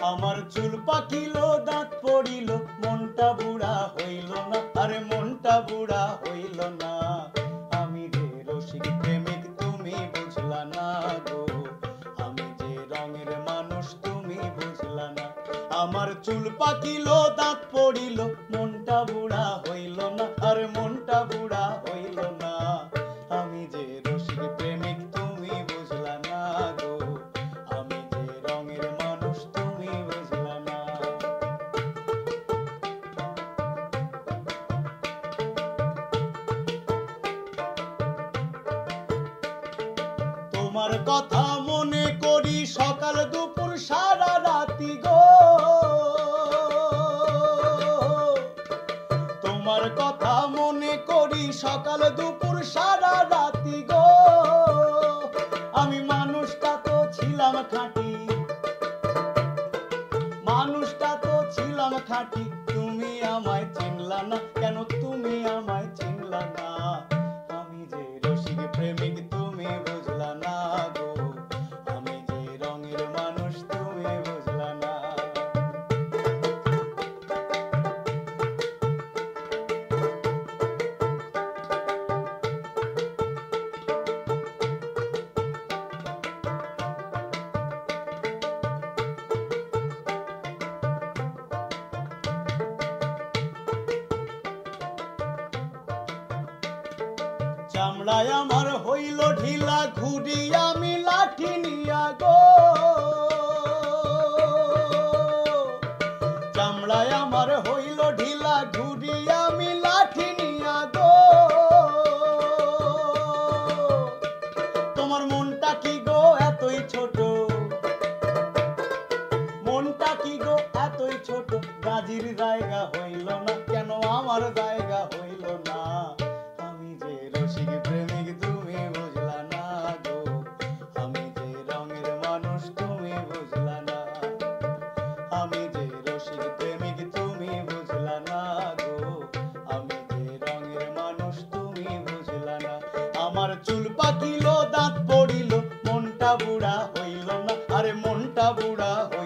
আমার চুল পাকিল দাঁত পড়িল মনটা বুড়া হইল না, আরে মনটা বুড়া হইল না। আমি যে রসিক প্রেমিক তুমি বুঝলা না গো, আমি যে রঙের মানুষ তুমি বুঝলা না। আমার চুল পাকিল দাঁত পড়িল মনটা বুড়া হইল না, আরে মনটা বুড়া হইল না। আমি যে রসিক প্রেমিক তুমি বুঝলা না গো, আমি যে রঙের মানুষ তুমি বুঝলা না। তোমার কথা মনে করি সকাল দুপুর সারা রাতি গো, তোমার কথা মনে করি সকাল দুপুর সারা রাতি গো। আমি মানুষটা তো ছিলাম খাঁটি, মানুষটা তো ছিলাম খাঁটি, তুমি আমায় চিনলা না কেন, তুমি আমায় চিনলা না। আমি যে রসিক প্রেমিক তুমি বুঝলা না গো, আমি যে রঙের মানুষ তুমি বুঝলা না। চামড়ায় আমার হইল ঢিলা ঘুরি আমি লাঠি নিয়া গো, চামড়ায় আমার হইল ঢিলা ঘুরি আমি লাঠি নিয়া গো। তোমার মনটা কি গো এতই ছোট, মনটা কি গো এতই ছোট, গাজির জায়গা হইল না কেন, আমার জায়গা হইল না। আমি যে রসিক প্রেমিক তুমি বুঝলা না গো, আমি যে রঙের মানুষ তুমি বুঝলা না। আমি যে রসিক প্রেমিক তুমি বুঝলা না গো, আমি যে রঙের মানুষ তুমি বুঝলা না। আমার চুল পাকিল দাঁত পড়িল মনটা বুড়া হইল না, আরে মনটা বুড়া হইল